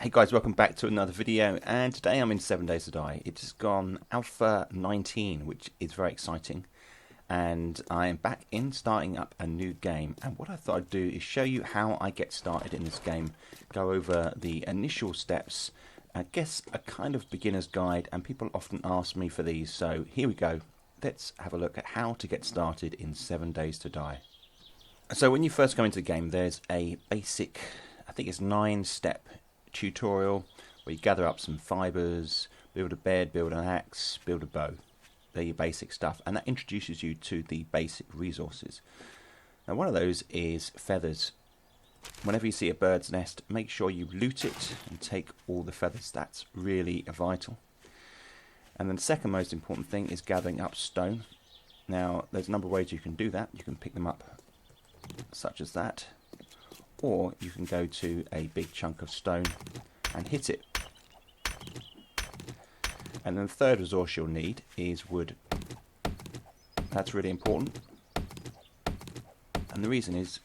Hey guys, welcome back to another video, and today I'm in 7 Days to Die. It's gone Alpha 19, which is very exciting, and I am back in starting up a new game. And what I thought I'd do is show you how I get started in this game, go over the initial steps, I guess a kind of beginner's guide, and people often ask me for these, so here we go. Let's have a look at how to get started in 7 Days to Die. So when you first come into the game, there's a basic, I think it's 9-step tutorial where you gather up some fibers, build a bed, build an axe, build a bow. They're your basic stuff, and that introduces you to the basic resources. Now one of those is feathers. Whenever you see a bird's nest, make sure you loot it and take all the feathers. That's really vital. And then the second most important thing is gathering up stone. Now there's a number of ways you can do that. You can pick them up such as that, or you can go to a big chunk of stone and hit it. And then the third resource you'll need is wood. That's really important. And the reason is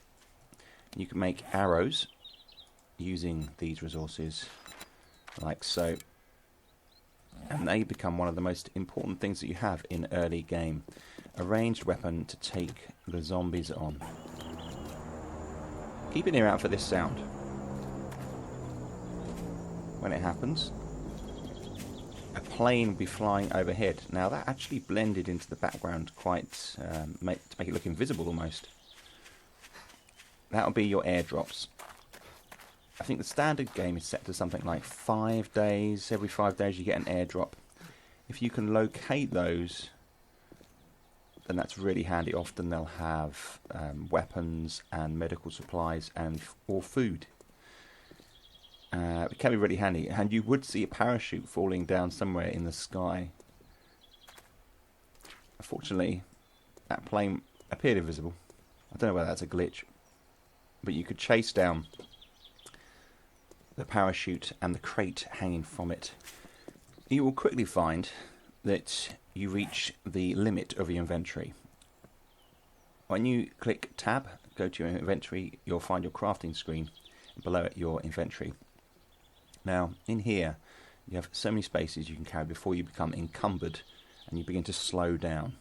you can make arrows using these resources like so. And they become one of the most important things that you have in early game. A ranged weapon to take the zombies on. Keep an ear out for this sound. When it happens, a plane will be flying overhead. Now that actually blended into the background quite to make it look invisible almost. That'll be your airdrops. I think the standard game is set to something like 5 days. Every 5 days you get an airdrop. If you can locate those, then that's really handy. Often they'll have weapons and medical supplies or food. It can be really handy, and you would see a parachute falling down somewhere in the sky. Unfortunately, that plane appeared invisible. I don't know whether that's a glitch, but you could chase down the parachute and the crate hanging from it. You will quickly find that you reach the limit of your inventory. When you click tab, go to your inventory, you'll find your crafting screen, below it your inventory. Now in here you have so many spaces you can carry before you become encumbered and you begin to slow down.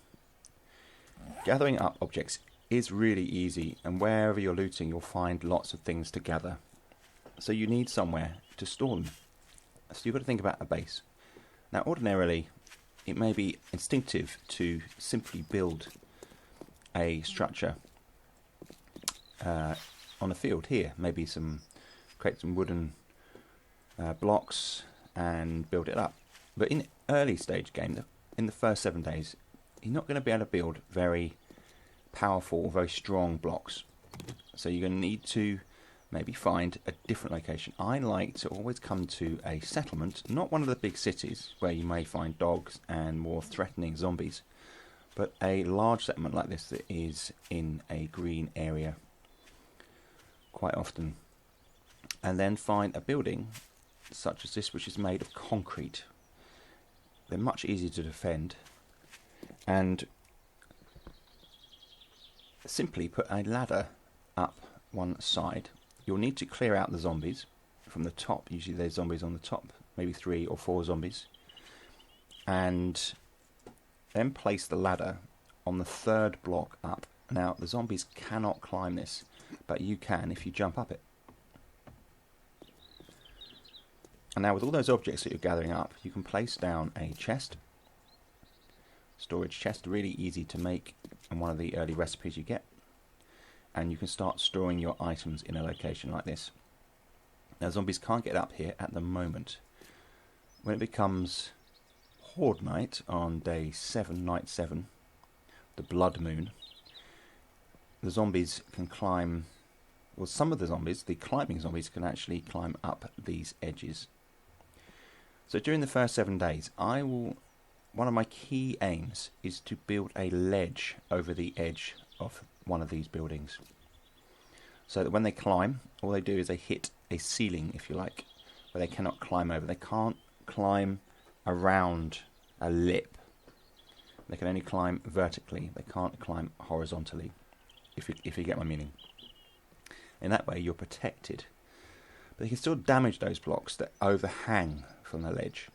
Gathering up objects is really easy, and wherever you're looting you'll find lots of things to gather. So you need somewhere to store them. So you've got to think about a base. Now ordinarily it may be instinctive to simply build a structure on a field here. Maybe create some wooden blocks and build it up. But in early stage game, in the first 7 days, you're not going to be able to build very powerful, very strong blocks. So you're going to need to maybe find a different location. I like to always come to a settlement, not one of the big cities where you may find dogs and more threatening zombies, but a large settlement like this that is in a green area quite often. And then find a building such as this, which is made of concrete. They're much easier to defend, and simply put a ladder up one side. You'll need to clear out the zombies from the top. Usually there's zombies on the top, maybe 3 or 4 zombies. And then place the ladder on the 3rd block up. Now the zombies cannot climb this, but you can if you jump up it. And now with all those objects that you're gathering up, you can place down a chest. Storage chest, really easy to make, and one of the early recipes you get. And you can start storing your items in a location like this. Now zombies can't get up here at the moment. When it becomes Horde Night on day 7, night 7, the blood moon, the zombies can climb, well some of the zombies, the climbing zombies, can actually climb up these edges. So during the first 7 days, one of my key aims is to build a ledge over the edge of one of these buildings, so that when they climb, all they do is they hit a ceiling, if you like, where they cannot climb over. They can't climb around a lip. They can only climb vertically. They can't climb horizontally, if you get my meaning. In that way you're protected. But you can still damage those blocks that overhang from the ledge.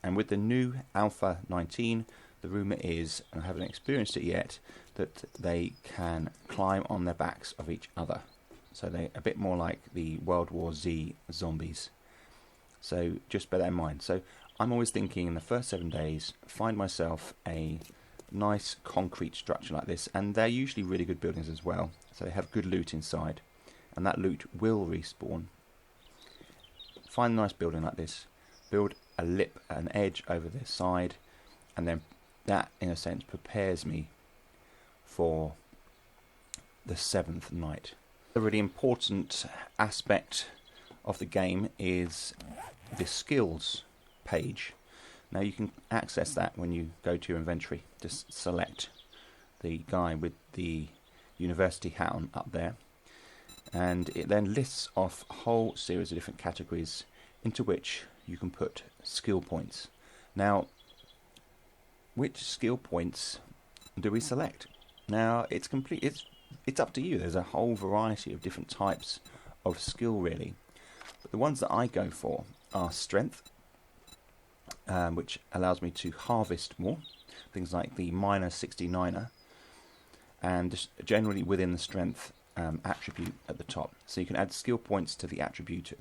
And with the new Alpha 19, the rumour is, and I haven't experienced it yet, that they can climb on their backs of each other. So they're a bit more like the World War Z zombies. So just bear that in mind. So I'm always thinking in the first 7 days, find myself a nice concrete structure like this. And they're usually really good buildings as well. So they have good loot inside. And that loot will respawn. Find a nice building like this. Build a lip, an edge over the side. And then that, in a sense, prepares me for the 7th night. A really important aspect of the game is the skills page. Now you can access that when you go to your inventory. Just select the guy with the university hat on up there, and it then lists off a whole series of different categories into which you can put skill points. Now, which skill points do we select? Now it's up to you. There's a whole variety of different types of skill really, but the ones that I go for are strength, which allows me to harvest more, things like the Miner 69er, and just generally within the strength attribute at the top. So you can add skill points to the attribute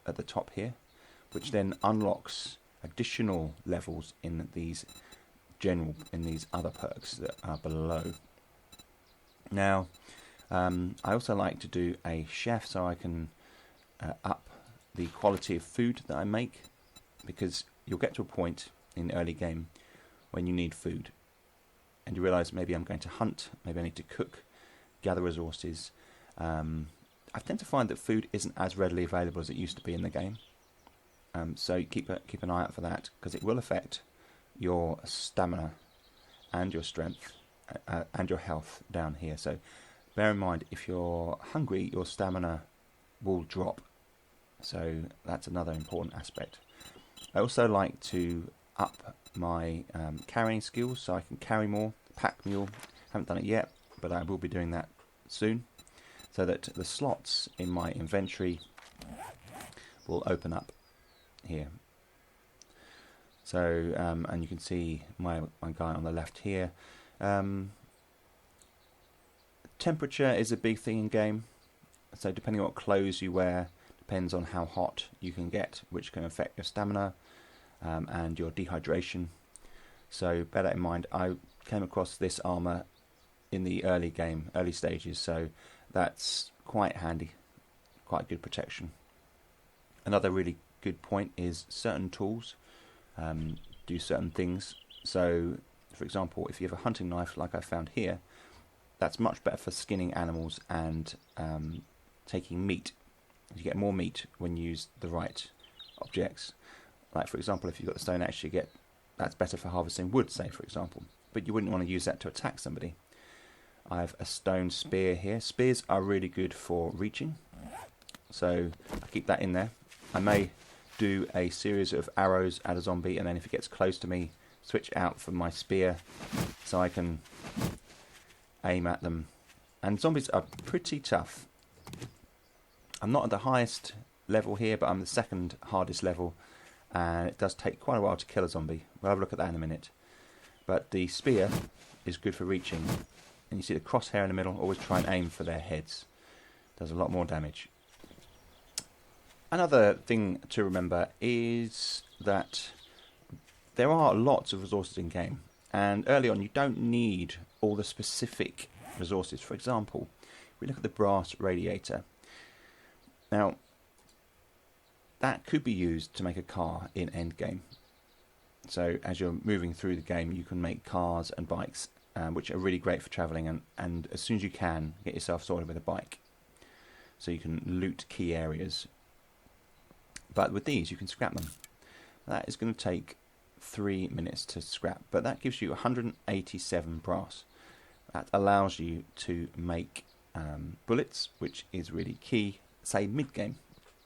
at the top here, which then unlocks additional levels in these other perks that are below. Now, I also like to do a chef so I can up the quality of food that I make, because you'll get to a point in the early game when you need food and you realise maybe I'm going to hunt, maybe I need to cook, gather resources. I tend to find that food isn't as readily available as it used to be in the game, so keep an eye out for that, because it will affect your stamina and your strength and your health down here. So bear in mind, if you're hungry, your stamina will drop. So that's another important aspect. I also like to up my carrying skills so I can carry more. Pack mule, haven't done it yet, but I will be doing that soon, so that the slots in my inventory will open up here. So, and you can see my guy on the left here. Temperature is a big thing in game, so depending on what clothes you wear, depends on how hot you can get, which can affect your stamina and your dehydration. So bear that in mind. I came across this armour in the early stages, so that's quite handy, quite good protection. Another really good point is certain tools do certain things. So, for example, if you have a hunting knife like I found here, that's much better for skinning animals and taking meat. You get more meat when you use the right objects. Like, for example, if you've got the stone axe, that's better for harvesting wood, say, for example. But you wouldn't want to use that to attack somebody. I have a stone spear here. Spears are really good for reaching, so I keep that in there. I may do a series of arrows at a zombie, and then if it gets close to me, switch out for my spear so I can aim at them. And zombies are pretty tough. I'm not at the highest level here, but I'm the second hardest level, and it does take quite a while to kill a zombie. We'll have a look at that in a minute. But the spear is good for reaching, and you see the crosshair in the middle. Always try and aim for their heads. Does a lot more damage. Another thing to remember is that there are lots of resources in game, and early on you don't need all the specific resources. For example, we look at the brass radiator. Now, that could be used to make a car in endgame. So as you're moving through the game, you can make cars and bikes, which are really great for travelling, and as soon as you can, get yourself sorted with a bike, so you can loot key areas. But with these, you can scrap them. That is going to take 3 minutes to scrap, but that gives you 187 brass. That allows you to make bullets, which is really key, say mid-game,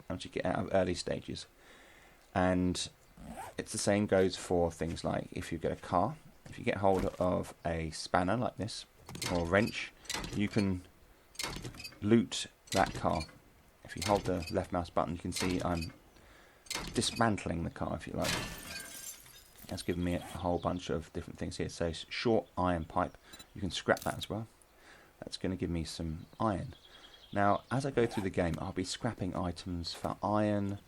once you get out of early stages. And it's the same goes for things like if you get a car, if you get hold of a spanner like this, or a wrench, you can loot that car If you hold the left mouse button, you can see I'm dismantling the car, if you like. That's given me a whole bunch of different things here. So short iron pipe, you can scrap that as well. That's going to give me some iron. Now, as I go through the game, I'll be scrapping items for iron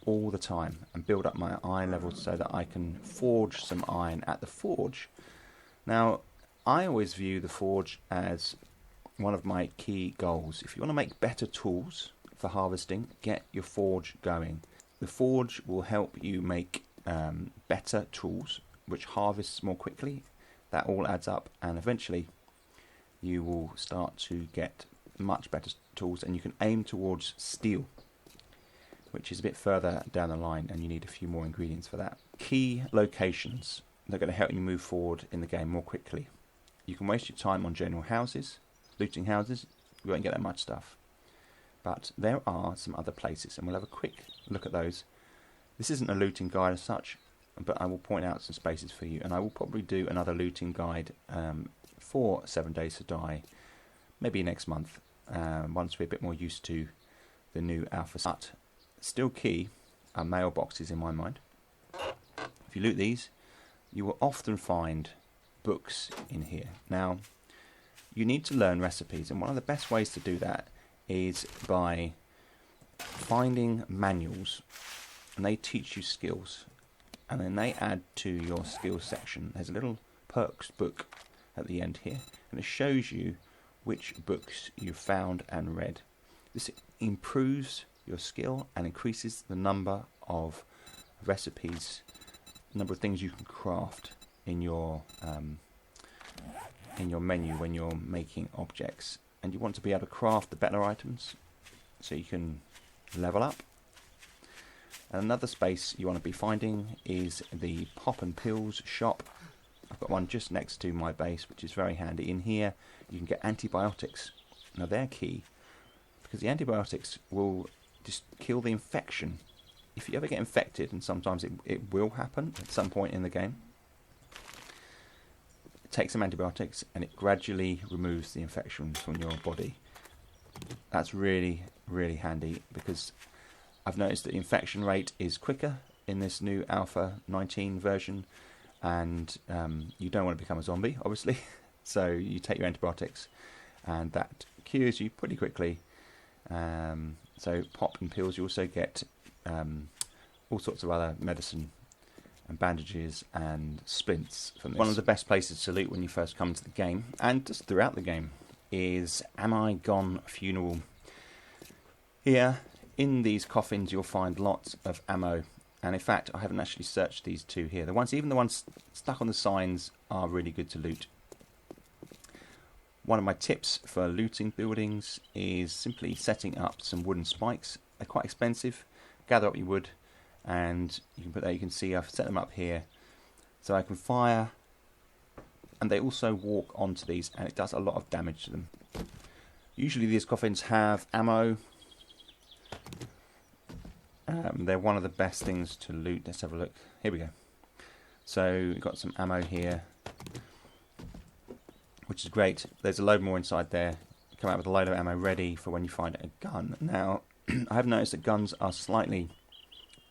all the time and build up my iron levels so that I can forge some iron at the forge. Now, I always view the forge as one of my key goals. If you want to make better tools for harvesting, get your forge going. The forge will help you make better tools which harvests more quickly. That all adds up, and eventually you will start to get much better tools, and you can aim towards steel, which is a bit further down the line, and you need a few more ingredients for that. Key locations that are going to help you move forward in the game more quickly. You can waste your time on general houses, looting houses. You won't get that much stuff, but there are some other places, and we'll have a quick look at those. This isn't a looting guide as such, but I will point out some spaces for you, and I will probably do another looting guide for 7 Days to Die maybe next month, once we're a bit more used to the new alpha. But still key are mailboxes in my mind. If you loot these, you will often find books in here. Now, you need to learn recipes, and one of the best ways to do that is by finding manuals, and they teach you skills, and then they add to your skills section. There's a little perks book at the end here, and it shows you which books you've found and read. This improves your skill and increases the number of recipes, the number of things you can craft in your menu when you're making objects. And you want to be able to craft the better items so you can level up. And another space you want to be finding is the Pop and Pills shop. I've got one just next to my base, which is very handy. In here you can get antibiotics. Now they're key, because the antibiotics will just kill the infection. If you ever get infected, and sometimes it will happen at some point in the game, take some antibiotics and it gradually removes the infection from your body. That's really, really handy, because I've noticed that the infection rate is quicker in this new Alpha 19 version, and you don't want to become a zombie, obviously. So you take your antibiotics and that cures you pretty quickly. So Pop and Pills, you also get all sorts of other medicine and bandages and splints from this. One of the best places to loot when you first come to the game, and just throughout the game, is Am I Gone Funeral. Here in these coffins you'll find lots of ammo, and in fact I haven't actually searched these two here. Even the ones stuck on the signs are really good to loot. One of my tips for looting buildings is simply setting up some wooden spikes. They're quite expensive. Gather up your wood, and you can put there. You can see I've set them up here so I can fire, and they also walk onto these, and it does a lot of damage to them. Usually these coffins have ammo. They're one of the best things to loot. Let's have a look. Here we go. So we've got some ammo here, which is great. There's a load more inside there. You come out with a load of ammo ready for when you find a gun. Now, I have noticed that guns are slightly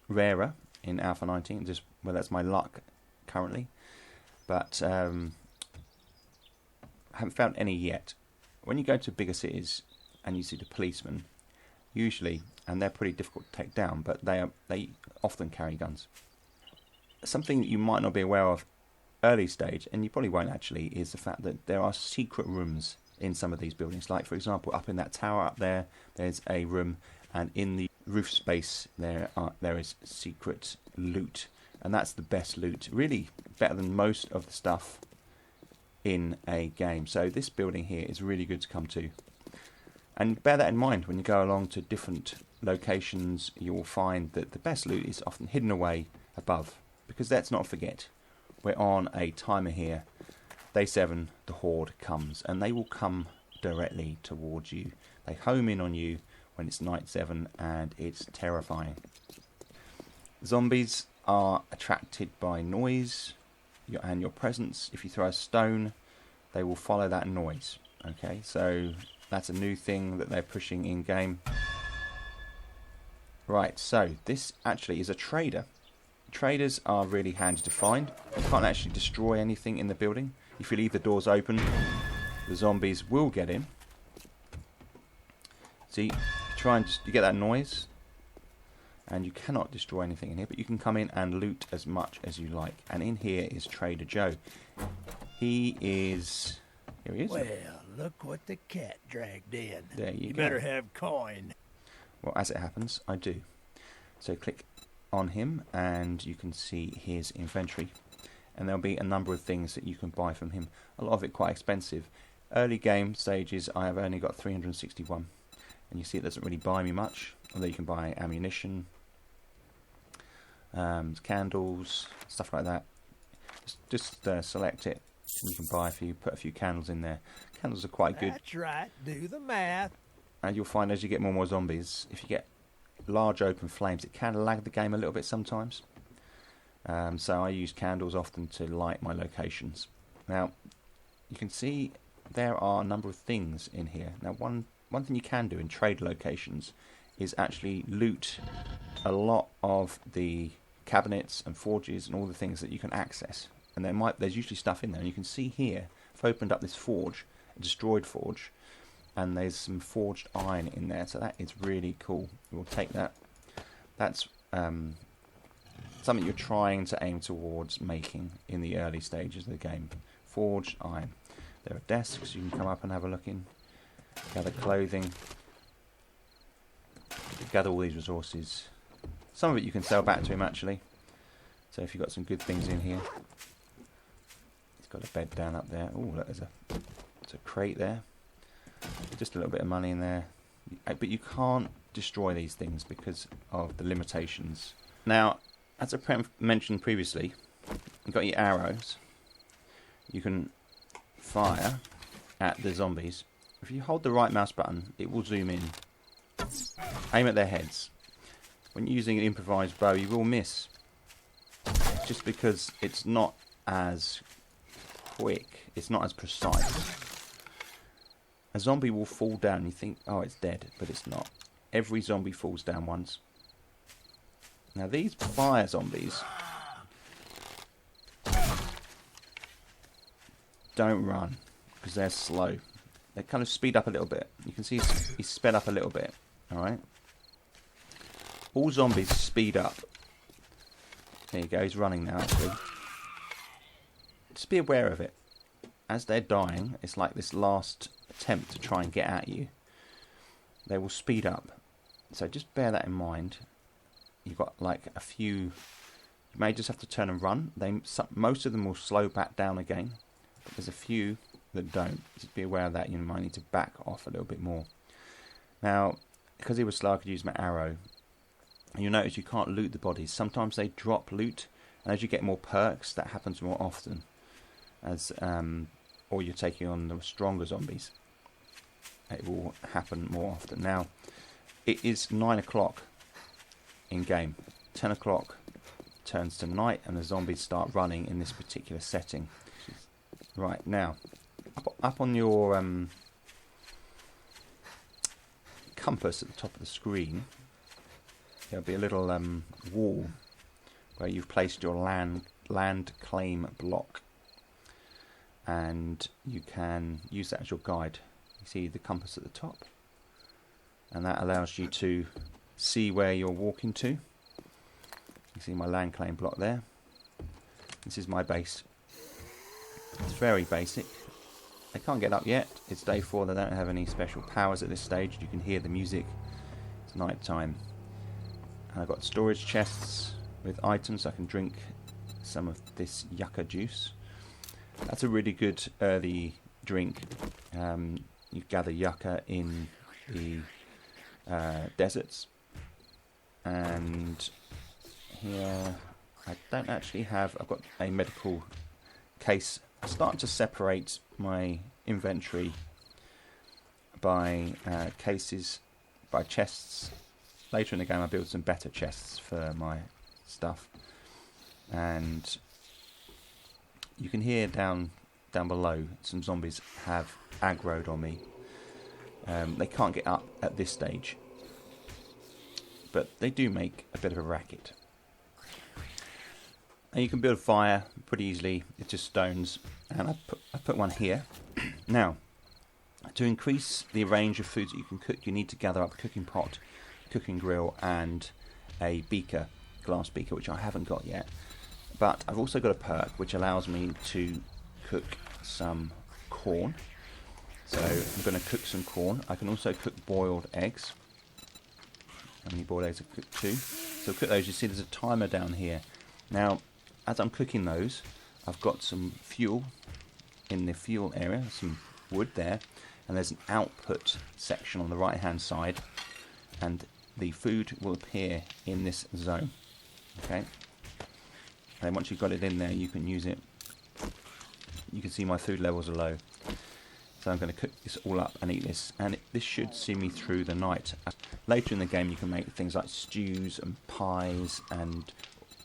rarer in Alpha 19, just well, that's my luck currently, but I haven't found any yet. When you go to bigger cities and you see the policemen, usually, and they're pretty difficult to take down, but they often carry guns. Something that you might not be aware of early stage, and you probably won't actually, is the fact that there are secret rooms in some of these buildings. Like, for example, up in that tower up there, there's a room, and in the roof space there is secret loot, and that's the best loot, really better than most of the stuff in a game. So this building here is really good to come to, and bear that in mind when you go along to different locations. You will find that the best loot is often hidden away above, because let's not forget, we're on a timer here. Day 7, the Horde comes, and they will come directly towards you. They home in on you when it's night 7, and it's terrifying. Zombies are attracted by noise and your presence. If you throw a stone, they will follow that noise. Okay, so that's a new thing that they're pushing in game. Right, so this actually is a trader. Traders are really handy to find. You can't actually destroy anything in the building. If you leave the doors open, the zombies will get in. See, you get that noise, and you cannot destroy anything in here, but you can come in and loot as much as you like. And in here is Trader Joe. Here he is. Well, look what the cat dragged in. There you go. Better have coin. Well, as it happens, I do. So click on him, and you can see his inventory. And there'll be a number of things that you can buy from him. A lot of it quite expensive. Early game stages, I have only got 361. And you see it doesn't really buy me much. Although you can buy ammunition, candles, stuff like that. Just select it. You can buy put a few candles in there. Candles are quite good. That's right. Do the math. And you'll find as you get more and more zombies, if you get large open flames, it can lag the game a little bit sometimes. So I use candles often to light my locations. Now, you can see there are a number of things in here. Now, one thing you can do in trade locations is actually loot a lot of the cabinets and forges and all the things that you can access. And there's usually stuff in there. And you can see here, I've opened up this forge, a destroyed forge, and there's some forged iron in there. So that is really cool. We'll take that. That's something you're trying to aim towards making in the early stages of the game. Forged iron. There are desks you can come up and have a look in. Gather clothing. Gather all these resources. Some of it you can sell back to him actually. So if you've got some good things in here. He's got a bed down up there. Oh, look, there's a crate there. Just a little bit of money in there. But you can't destroy these things because of the limitations. Now, as I mentioned previously, you've got your arrows. You can fire at the zombies. If you hold the right mouse button, it will zoom in. Aim at their heads. When using an improvised bow, you will miss. Just because it's not as quick, it's not as precise. A zombie will fall down, you think, oh, it's dead, but it's not. Every zombie falls down once. Now these fire zombies don't run because they're slow. They kind of speed up a little bit. You can see he's sped up a little bit. Alright. All zombies speed up. There you go, he's running now actually. Just be aware of it. As they're dying, it's like this last attempt to try and get at you. They will speed up. So just bear that in mind. You've got like a few. You may just have to turn and run. Most of them will slow back down again. But there's a few that don't. Just be aware of that. You might need to back off a little bit more. Now, because he was slow, I could use my arrow. And you'll notice you can't loot the bodies. Sometimes they drop loot. And as you get more perks, that happens more often. Or you're taking on the stronger zombies. It will happen more often. Now, it is 9 o'clock in game. 10 o'clock turns to night and the zombies start running in this particular setting. Right, now, up on your compass at the top of the screen, there'll be a little wall where you've placed your land claim block. And you can use that as your guide. You see the compass at the top, and that allows you to see where you're walking to. You see my land claim block there. This is my base. It's very basic. They can't get up yet. It's day 4. They don't have any special powers at this stage. You can hear the music. It's night time. And I've got storage chests with items. So I can drink some of this yucca juice. That's a really good early drink. You gather yucca in the deserts. And here, I don't actually have... I've got a medical case. I'm starting to separate my inventory by cases, by chests. Later in the game, I build some better chests for my stuff. And you can hear down below some zombies have aggroed on me. They can't get up at this stage. but they do make a bit of a racket. And you can build a fire pretty easily. It's just stones, and I put one here. Now, to increase the range of foods that you can cook, you need to gather up a cooking pot, cooking grill, and a beaker, glass beaker, which I haven't got yet. But I've also got a perk which allows me to cook some corn. So I'm going to cook some corn. I can also cook boiled eggs. How many boiled eggs I cook? 2. So cook those. You see there's a timer down here. Now, as I'm cooking those, I've got some fuel in the fuel area, some wood there, and there's an output section on the right hand side, and the food will appear in this zone. Okay. And once you've got it in there, you can use it. You can see my food levels are low. So I'm going to cook this all up and eat this, and this should see me through the night. Later in the game you can make things like stews and pies and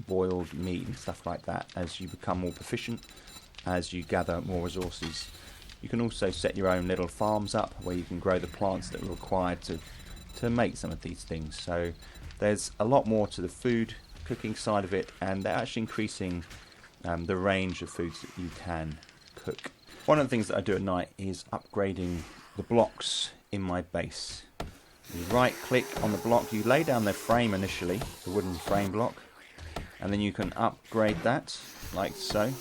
boiled meat and stuff like that as you become more proficient, as you gather more resources. You can also set your own little farms up where you can grow the plants that are required to make some of these things. So there's a lot more to the food cooking side of it, and they're actually increasing the range of foods that you can cook. One of the things that I do at night is upgrading the blocks in my base. You right click on the block, you lay down the frame initially, the wooden frame block, and then you can upgrade that like so.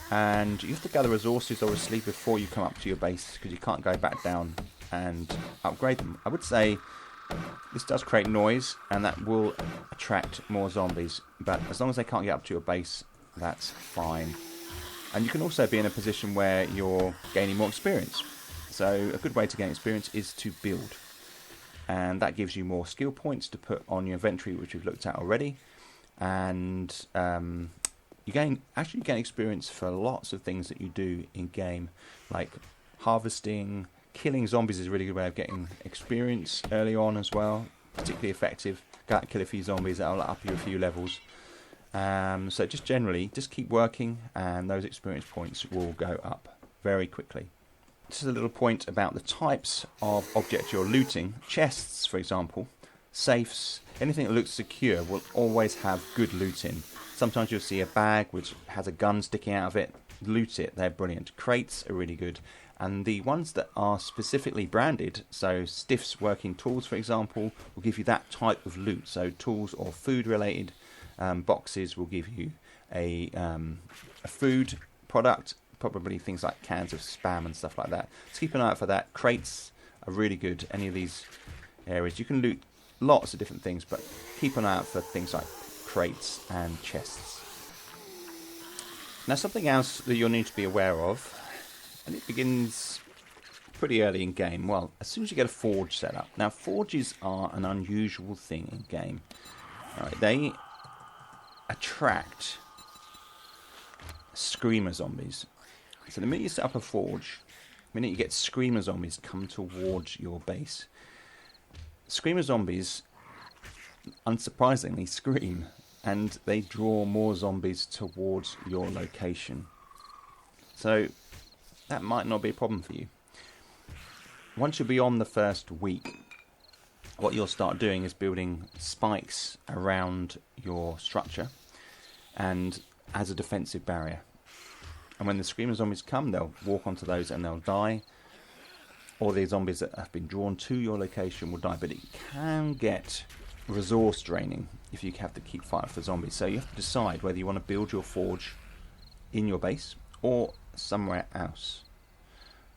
And you have to gather resources obviously before you come up to your base, because you can't go back down and upgrade them. I would say this does create noise, and that will attract more zombies, but as long as they can't get up to your base, that's fine. And you can also be in a position where you're gaining more experience. So a good way to gain experience is to build, and that gives you more skill points to put on your inventory, which we've looked at already. And you gain experience for lots of things that you do in game, like harvesting. Killing zombies is a really good way of getting experience early on as well, particularly effective. Go out and kill a few zombies, that'll up you a few levels. So just generally, just keep working, and those experience points will go up very quickly. Just a little point about the types of objects you're looting. Chests, for example, safes, anything that looks secure will always have good loot in. Sometimes you'll see a bag which has a gun sticking out of it. Loot it, they're brilliant. Crates are really good. And the ones that are specifically branded, so Stiff's working tools, for example, will give you that type of loot. So tools or food-related boxes will give you a food product, probably things like cans of Spam and stuff like that. So keep an eye out for that. Crates are really good. Any of these areas, you can loot lots of different things, but keep an eye out for things like crates and chests. Now, something else that you'll need to be aware of, and it begins pretty early in game. Well, as soon as you get a forge set up. Now, forges are an unusual thing in game. Right, they attract screamer zombies. So the minute you set up a forge, the minute you get screamer zombies come towards your base, screamer zombies, unsurprisingly, scream, and they draw more zombies towards your location. So that might not be a problem for you. Once you're beyond the first week, what you'll start doing is building spikes around your structure and as a defensive barrier. And when the screamer zombies come, they'll walk onto those and they'll die. Or the zombies that have been drawn to your location will die. But it can get resource draining if you have to keep fighting for zombies. So you have to decide whether you want to build your forge in your base or somewhere else.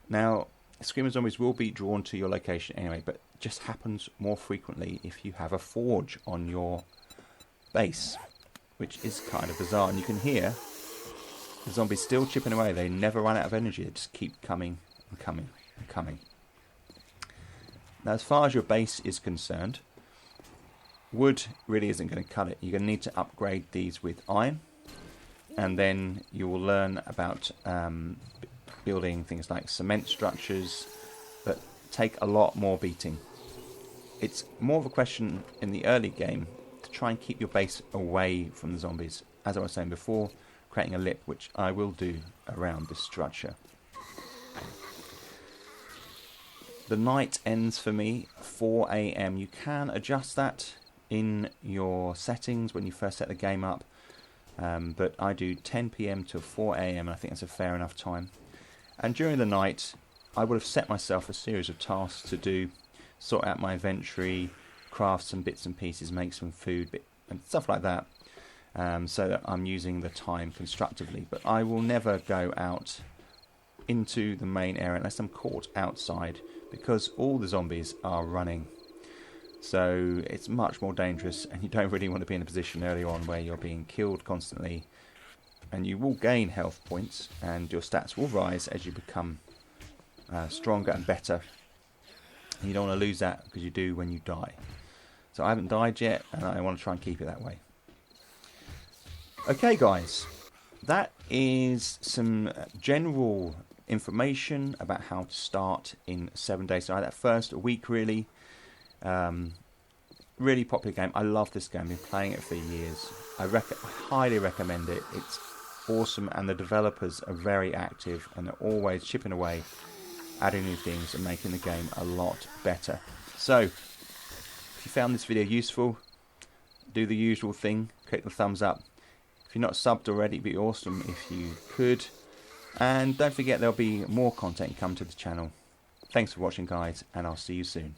Now, screamer zombies will be drawn to your location anyway, but it just happens more frequently if you have a forge on your base, which is kind of bizarre. And you can hear the zombies still chipping away. They never run out of energy. They just keep coming and coming and coming. Now, as far as your base is concerned, wood really isn't going to cut it. You're going to need to upgrade these with iron, and then you will learn about building things like cement structures that take a lot more beating. It's more of a question in the early game to try and keep your base away from the zombies. As I was saying before, creating a lip, which I will do around this structure. The night ends for me 4 AM. You can adjust that in your settings when you first set the game up, but I do 10 PM to 4 AM, and I think that's a fair enough time. And during the night, I would have set myself a series of tasks to do, sort out my inventory, craft some bits and pieces, make some food, and stuff like that, so that I'm using the time constructively. But I will never go out into the main area unless I'm caught outside, because all the zombies are running. So it's much more dangerous, and you don't really want to be in a position early on where you're being killed constantly. And you will gain health points, and your stats will rise as you become stronger and better. And you don't want to lose that, because you do when you die. So I haven't died yet, and I want to try and keep it that way. Okay guys, that is some general information about how to start in 7 Days to Die. That first week really, really popular game. I love this game, I've been playing it for years. I highly recommend it. It's awesome, and the developers are very active, and they're always chipping away, adding new things and making the game a lot better. So if you found this video useful, do the usual thing, click the thumbs up. If you're not subbed already, it'd be awesome if you could. And don't forget, there'll be more content come to the channel. Thanks for watching guys, and I'll see you soon.